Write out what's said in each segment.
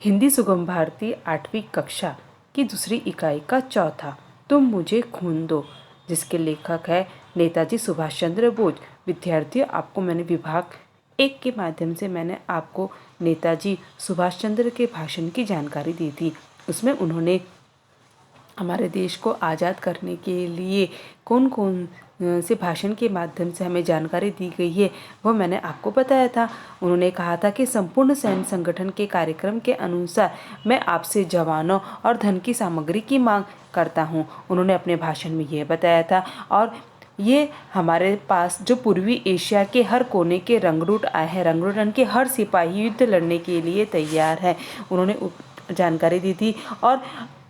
हिंदी सुगम भारती 8वीं कक्षा की दूसरी इकाई का चौथा तुम मुझे खून दो, जिसके लेखक है नेताजी सुभाष चंद्र बोस। विद्यार्थियों, आपको मैंने विभाग 1 के माध्यम से मैंने आपको नेताजी सुभाष चंद्र के भाषण की जानकारी दी थी। उसमें उन्होंने हमारे देश को आज़ाद करने के लिए कौन कौन से भाषण के माध्यम से हमें जानकारी दी गई है, वह मैंने आपको बताया था। उन्होंने कहा था कि संपूर्ण सैन्य संगठन के कार्यक्रम के अनुसार मैं आपसे जवानों और धन की सामग्री की मांग करता हूं। उन्होंने अपने भाषण में यह बताया था। और ये हमारे पास जो पूर्वी एशिया के हर कोने के रंगरूट आए हैं, रंगरूटन के हर सिपाही युद्ध लड़ने के लिए तैयार है, उन्होंने जानकारी दी थी। और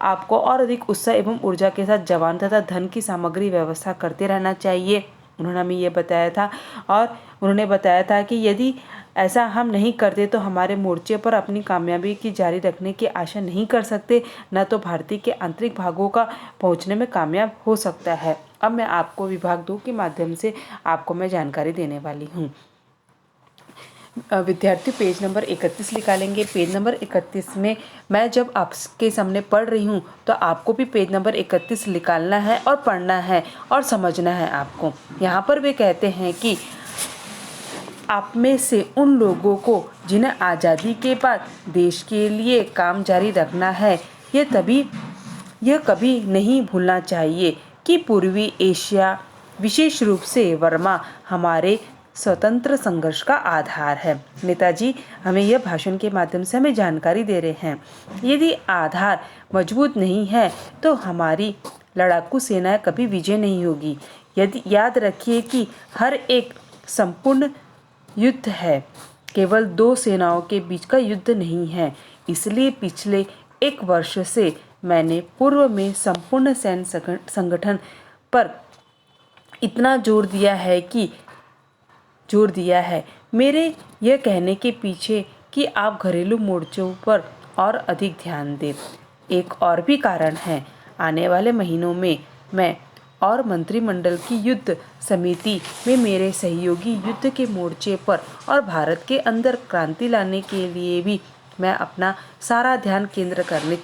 आपको और अधिक उत्साह एवं ऊर्जा के साथ जवान तथा धन की सामग्री व्यवस्था करते रहना चाहिए, उन्होंने हमें ये बताया था। और उन्होंने बताया था कि यदि ऐसा हम नहीं करते तो हमारे मोर्चे पर अपनी कामयाबी की जारी रखने की आशा नहीं कर सकते, न तो भारतीय के आंतरिक भागों का पहुंचने में कामयाब हो सकता है। अब मैं आपको विभाग 2 के माध्यम से आपको मैं जानकारी देने वाली हूँ। विद्यार्थी पेज नंबर 31 निकालेंगे। पेज नंबर 31 में मैं जब आपके सामने पढ़ रही हूँ तो आपको भी पेज नंबर 31 निकालना है और पढ़ना है और समझना है आपको। यहाँ पर वे कहते हैं कि आप में से उन लोगों को जिन्हें आज़ादी के बाद देश के लिए काम जारी रखना है, यह कभी नहीं भूलना चाहिए कि पूर्वी एशिया, विशेष रूप से बर्मा, हमारे स्वतंत्र संघर्ष का आधार है। नेताजी हमें यह भाषण के माध्यम से हमें जानकारी दे रहे हैं। यदि आधार मजबूत नहीं है तो हमारी लड़ाकू सेनाएं कभी विजय नहीं होगी। यदि याद रखिए कि हर एक संपूर्ण युद्ध है, केवल 2 सेनाओं के बीच का युद्ध नहीं है। इसलिए पिछले 1 वर्ष से मैंने पूर्व में संपूर्ण सैन्य संगठन पर इतना जोर दिया है मेरे यह कहने के पीछे कि आप घरेलू मोर्चों पर और अधिक ध्यान दें। एक और भी कारण है, आने वाले महीनों में मैं और मंत्रिमंडल की युद्ध समिति में मेरे सहयोगी युद्ध के मोर्चे पर और भारत के अंदर क्रांति लाने के लिए भी मैं अपना सारा ध्यान केंद्र करना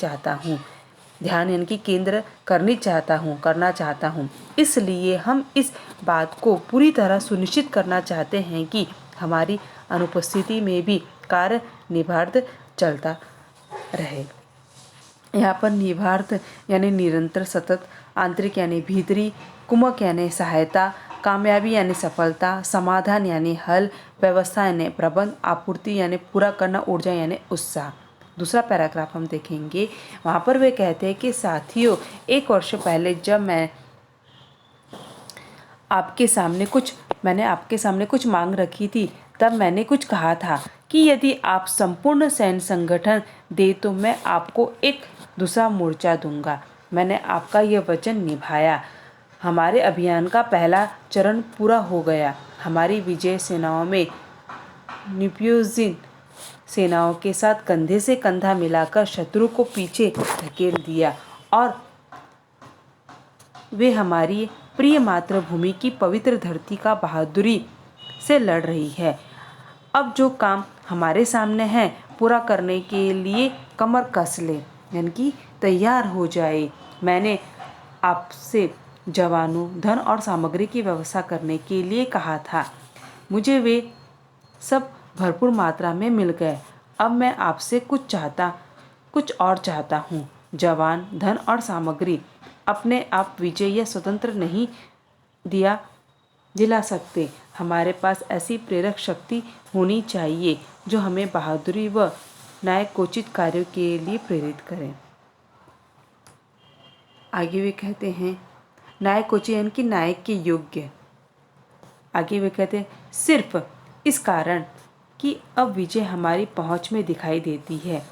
चाहता हूँ। इसलिए हम इस बात को पूरी तरह सुनिश्चित करना चाहते हैं कि हमारी अनुपस्थिति में भी कार्य निर्बाध चलता रहे। यहाँ पर निर्बाध यानी निरंतर, सतत, आंतरिक यानी भीतरी, कुमक यानी सहायता, कामयाबी यानी सफलता, समाधान यानी हल, व्यवस्था यानी प्रबंध, आपूर्ति यानी पूरा करना, ऊर्जा यानी उत्साह। दूसरा पैराग्राफ हम देखेंगे। वहाँ पर वे कहते हैं कि साथियों, 1 वर्ष पहले जब मैंने आपके सामने कुछ मांग रखी थी, तब मैंने कुछ कहा था कि यदि आप संपूर्ण सैन्य संगठन दे तो मैं आपको एक दूसरा मोर्चा दूंगा। मैंने आपका यह वचन निभाया। हमारे अभियान का पहला चरण पूरा हो गया। हमारी विजय सेनाओं में नेपोलियन सेनाओं के साथ कंधे से कंधा मिलाकर शत्रु को पीछे धकेल दिया और वे हमारी प्रिय मातृभूमि की पवित्र धरती का बहादुरी से लड़ रही है। अब जो काम हमारे सामने है पूरा करने के लिए कमर कस ले, यानी कि तैयार हो जाए। मैंने आपसे जवानों, धन और सामग्री की व्यवस्था करने के लिए कहा था। मुझे वे सब भरपूर मात्रा में मिल गए। अब मैं आपसे कुछ और चाहता हूँ। जवान, धन और सामग्री अपने आप विजय या स्वतंत्र नहीं दिला सकते। हमारे पास ऐसी प्रेरक शक्ति होनी चाहिए जो हमें बहादुरी व न्यायोचित कार्यों के लिए प्रेरित करें। आगे वे कहते हैं न्यायोचित यानी कि न्याय के योग्य। आगे वे कहते हैं सिर्फ इस कारण कि अब विजय हमारी पहुंच में दिखाई देती है।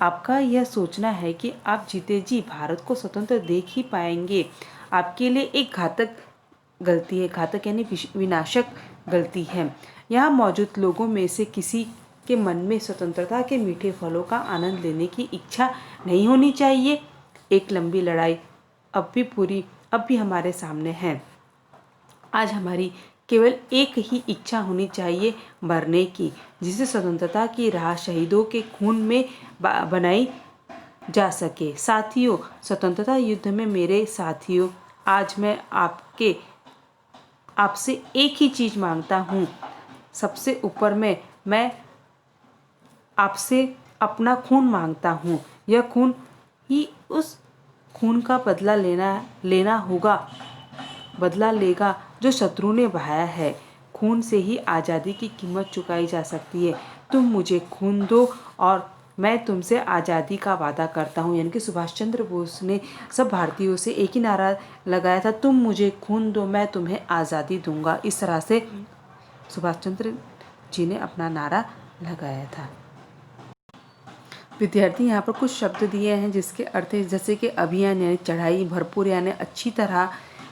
आपका यह सोचना है कि आप जीते जी भारत को स्वतंत्र देख ही पाएंगे, आपके लिए एक घातक गलती है। घातक यानी विनाशक गलती है। यहाँ मौजूद लोगों में से किसी के मन में स्वतंत्रता के मीठे फलों का आनंद लेने की इच्छा नहीं होनी चाहिए। एक लंबी लड़ाई अब भी हमारे सामने है। आज हमारी केवल एक ही इच्छा होनी चाहिए, मरने की, जिसे स्वतंत्रता की राह शहीदों के खून में बनाई जा सके। साथियों, स्वतंत्रता युद्ध में मेरे साथियों, आज मैं आपसे एक ही चीज मांगता हूँ। सबसे ऊपर में मैं आपसे अपना खून मांगता हूँ। यह खून ही उस खून का बदला लेगा जो शत्रु ने बहाया है। खून से ही आज़ादी की कीमत चुकाई जा सकती है। तुम मुझे खून दो और मैं तुमसे आज़ादी का वादा करता हूँ। यानी कि सुभाष चंद्र बोस ने सब भारतीयों से एक ही नारा लगाया था, तुम मुझे खून दो, मैं तुम्हें आज़ादी दूंगा। इस तरह से सुभाष चंद्र जी ने अपना नारा लगाया था। विद्यार्थी यहाँ पर कुछ शब्द दिए हैं जिसके अर्थ है जैसे कि अभियान यानी चढ़ाई, भरपूर यानी अच्छी तरह,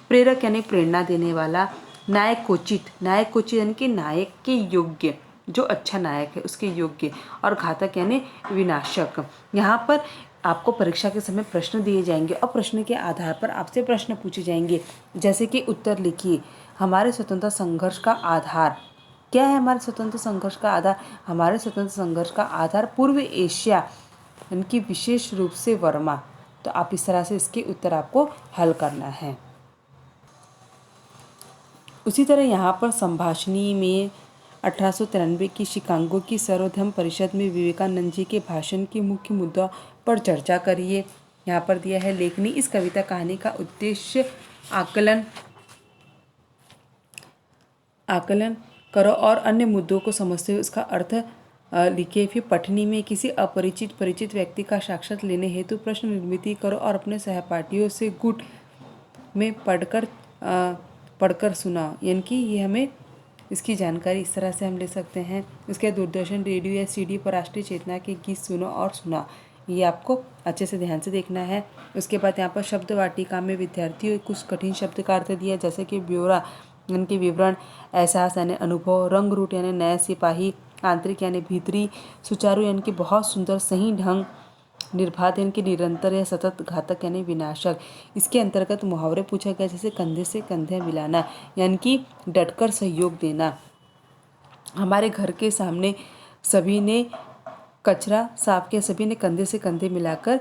प्रेरक यानी प्रेरणा देने वाला, न्यायकोचित यानी कि नायक के योग्य, जो अच्छा नायक है उसके योग्य, और घातक यानी विनाशक। यहाँ पर आपको परीक्षा के समय प्रश्न दिए जाएंगे और प्रश्न के आधार पर आपसे प्रश्न पूछे जाएंगे। जैसे कि उत्तर लिखिए, हमारे स्वतंत्रता संघर्ष का आधार क्या है? हमारे स्वतंत्र संघर्ष का आधार, हमारे स्वतंत्र संघर्ष का आधार पूर्व एशिया, इनकी विशेष रूप से वर्मा। तो आप इस तरह से इसके उत्तर आपको हल करना है। उसी तरह यहाँ पर संभाषणी में 1893 की शिकागो की सर्वधर्म परिषद में विवेकानंद जी के भाषण के मुख्य मुद्दा पर चर्चा करिए। यहाँ पर दिया है लेखनी, इस कविता कहानी का उद्देश्य आकलन करो और अन्य मुद्दों को समझते हुए उसका अर्थ लिखिए। फिर पठनी में किसी परिचित व्यक्ति का साक्षात लेने हेतु प्रश्न निर्मित करो और अपने सहपाठियों से गुट में पढ़कर सुनाओ। यानी कि ये हमें इसकी जानकारी इस तरह से हम ले सकते हैं। इसके दूरदर्शन, रेडियो या सीडी पर राष्ट्रीय चेतना के गीत सुनो और सुनाओ। ये आपको अच्छे से ध्यान से देखना है। उसके बाद यहाँ पर शब्द वाटिका में विद्यार्थियों कुछ कठिन शब्द का अर्थ दिया, जैसे कि ब्यौरा यानी कि विवरण, एहसास यानी अनुभव, रंग रूट यानी नया सिपाही, आंतरिक यानी भीतरी, सुचारू यानी कि बहुत सुंदर सही ढंग, निर्बाध यानी कि निरंतर या सतत, घातक यानी विनाशक। इसके अंतर्गत मुहावरे पूछा गया, जैसे कंधे से कंधे मिलाना यानी कि डटकर सहयोग देना। हमारे घर के सामने सभी ने कचरा साफ किया, सभी ने कंधे से कंधे मिलाकर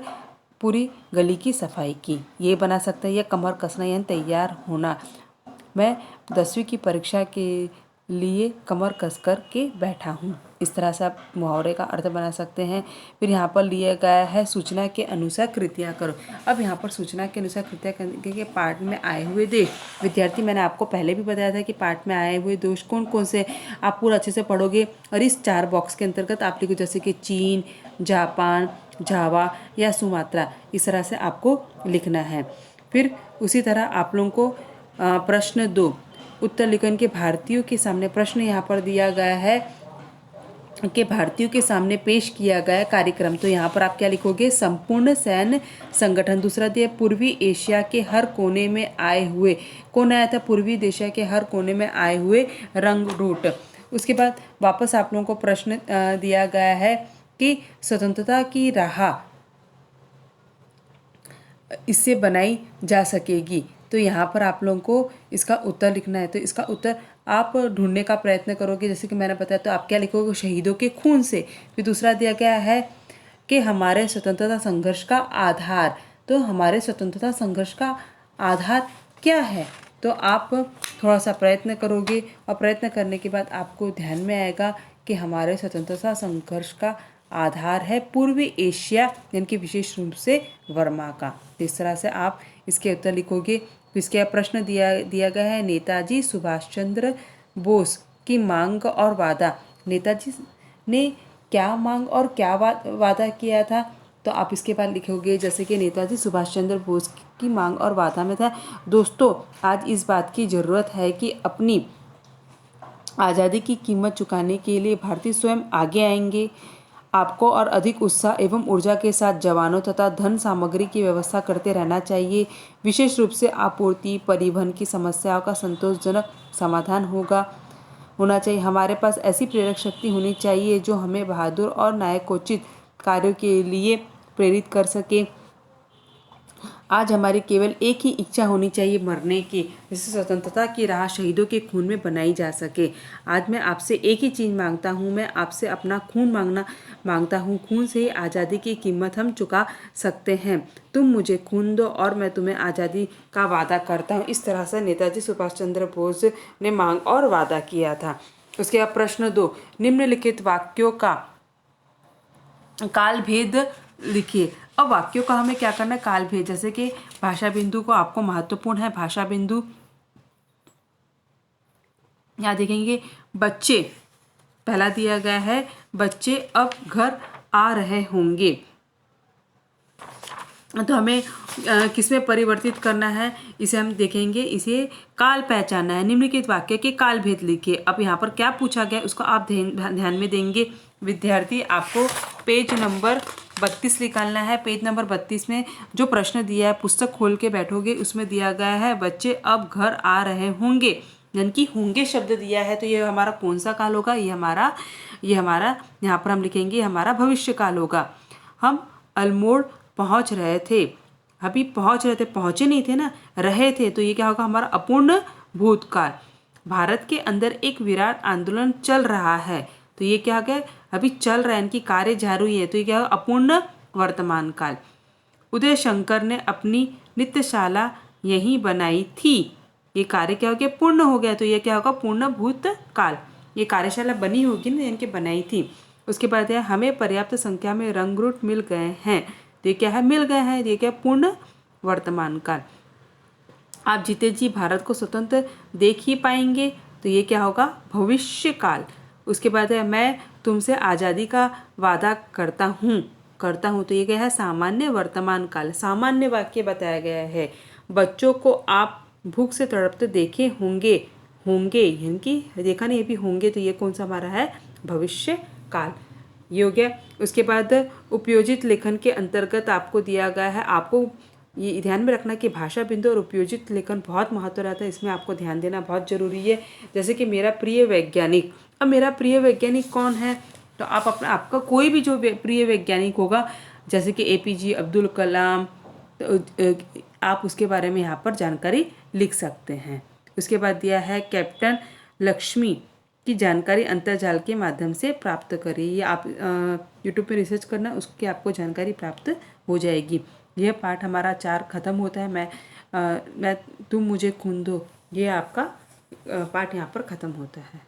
पूरी गली की सफाई की। ये बना सकता है। या कमर कसना यानी तैयार होना, मैं 10वीं की परीक्षा के लिए कमर कस कर के बैठा हूँ। इस तरह से आप मुहावरे का अर्थ बना सकते हैं। फिर यहाँ पर लिया गया है सूचना के अनुसार कृतियाँ करो। अब यहाँ पर सूचना के अनुसार कृतियाँ करने के पाठ में आए हुए देश, विद्यार्थी मैंने आपको पहले भी बताया था कि पाठ में आए हुए देश कौन कौन से, आप पूरा अच्छे से पढ़ोगे और इस 4 बॉक्स के अंतर्गत आप लिखो, जैसे कि चीन, जापान, जावा या सुमात्रा। इस तरह से आपको लिखना है। फिर उसी तरह आप लोगों को प्रश्न 2 उत्तर लेखन के भारतीयों के सामने प्रश्न यहाँ पर दिया गया है कि भारतीयों के सामने पेश किया गया कार्यक्रम। तो यहाँ पर आप क्या लिखोगे? संपूर्ण सैन्य संगठन। दूसरा दिया पूर्वी एशिया के हर कोने में आए हुए, कौन आया था? पूर्वी एशिया के हर कोने में आए हुए रंग रूट। उसके बाद वापस आप लोगों को प्रश्न दिया गया है कि स्वतंत्रता की राह इससे बनाई जा सकेगी। तो यहाँ पर आप लोगों को इसका उत्तर लिखना है। तो इसका उत्तर आप ढूंढने का प्रयत्न करोगे, जैसे कि मैंने बताया। तो आप क्या लिखोगे? शहीदों के खून से। फिर दूसरा दिया गया है कि हमारे स्वतंत्रता संघर्ष का आधार। तो हमारे स्वतंत्रता संघर्ष का आधार क्या है? तो आप थोड़ा सा प्रयत्न करोगे और प्रयत्न करने के बाद आपको ध्यान में आएगा कि हमारे स्वतंत्रता संघर्ष का आधार है पूर्वी एशिया, यानी कि विशेष रूप से वर्मा का। इस तरह से आप इसके उत्तर लिखोगे। इसके प्रश्न दिया गया है नेताजी सुभाष चंद्र बोस की मांग और वादा। नेताजी ने क्या मांग और क्या वादा किया था? तो आप इसके बाद लिखोगे, जैसे कि नेताजी सुभाष चंद्र बोस की मांग और वादा में था, दोस्तों आज इस बात की ज़रूरत है कि अपनी आज़ादी की कीमत चुकाने के लिए भारतीय स्वयं आगे आएंगे। आपको और अधिक उत्साह एवं ऊर्जा के साथ जवानों तथा धन सामग्री की व्यवस्था करते रहना चाहिए। विशेष रूप से आपूर्ति परिवहन की समस्याओं का संतोषजनक समाधान होना चाहिए। हमारे पास ऐसी प्रेरक शक्ति होनी चाहिए जो हमें बहादुर और न्यायोचित कार्यों के लिए प्रेरित कर सके। आज हमारी केवल एक ही इच्छा होनी चाहिए, मरने की, जिससे स्वतंत्रता की राह शहीदों के खून में बनाई जा सके। आज मैं आपसे एक ही चीज़ मांगता हूँ, मैं आपसे अपना खून मांगता हूँ। खून से ही आज़ादी की कीमत हम चुका सकते हैं। तुम मुझे खून दो और मैं तुम्हें आज़ादी का वादा करता हूँ। इस तरह से नेताजी सुभाष चंद्र बोस ने मांग और वादा किया था। उसके बाद प्रश्न 2, निम्नलिखित वाक्यों का काल भेद लिखिए। अब वाक्यों का हमें क्या करना है, काल भेद। जैसे कि भाषा बिंदु को आपको महत्वपूर्ण है, भाषा बिंदु यहाँ देखेंगे, बच्चे पहला दिया गया है, बच्चे अब घर आ रहे होंगे। तो हमें किसमें परिवर्तित करना है, इसे हम देखेंगे, इसे काल पहचानना है। निम्नलिखित वाक्य के काल भेद लिखिए। अब यहाँ पर क्या पूछा गया उसको आप ध्यान में देंगे। विद्यार्थी, आपको पेज नंबर 32 निकालना है। पेज नंबर 32 में जो प्रश्न दिया है, पुस्तक खोल के बैठोगे, उसमें दिया गया है बच्चे अब घर आ रहे होंगे, यानी कि होंगे शब्द दिया है। तो ये हमारा कौन सा काल होगा, ये हमारा यहाँ पर हम लिखेंगे हमारा भविष्य काल होगा। हम अल्मोड़ पहुंच रहे थे, अभी पहुंच रहे थे, पहुंचे नहीं थे ना, रहे थे, तो ये क्या होगा हमारा अपूर्ण भूतकाल। भारत के अंदर एक विराट आंदोलन चल रहा है, तो ये क्या हो गया, अभी चल रहा है, इनकी कार्य जारी है, तो ये क्या होगा अपूर्ण वर्तमान काल। उदय शंकर ने अपनी नित्यशाला यहीं बनाई थी, ये कार्य क्या हो गया, पूर्ण हो गया, तो ये क्या होगा पूर्ण भूतकाल। ये कार्यशाला बनी होगी ना, इनके बनाई थी। उसके बाद है हमें पर्याप्त संख्या में रंगरूट मिल गए हैं, तो ये क्या है, मिल गए हैं, ये क्या पूर्ण वर्तमान काल। आप जीते जी भारत को स्वतंत्र देख ही पाएंगे, तो ये क्या होगा भविष्य काल। उसके बाद है मैं तुमसे आज़ादी का वादा करता हूँ, तो ये क्या है सामान्य वर्तमान काल। सामान्य वाक्य बताया गया है। बच्चों को आप भूख से तड़पते देखे होंगे, यानी कि देखा नहीं, ये भी होंगे, तो ये कौन सा हमारा है भविष्य काल, ये हो गया। उसके बाद उपयोजित लेखन के अंतर्गत आपको दिया गया है, आपको ये ध्यान में रखना कि भाषा बिंदु और उपयोजित लेखन बहुत महत्व रहता है, इसमें आपको ध्यान देना बहुत जरूरी है। जैसे कि मेरा प्रिय वैज्ञानिक, अब मेरा प्रिय वैज्ञानिक कौन है, तो आप अपना आपका कोई भी जो प्रिय वैज्ञानिक होगा, जैसे कि APJ अब्दुल कलाम, तो आप उसके बारे में यहाँ पर जानकारी लिख सकते हैं। उसके बाद दिया है कैप्टन लक्ष्मी की जानकारी अंतर्जाल के माध्यम से प्राप्त करिए। ये आप यूट्यूब पे रिसर्च करना, उसकी आपको जानकारी प्राप्त हो जाएगी। यह पाठ हमारा 4 खत्म होता है। मैं तुम मुझे खून दो, ये आपका पाठ यहाँ पर ख़त्म होता है।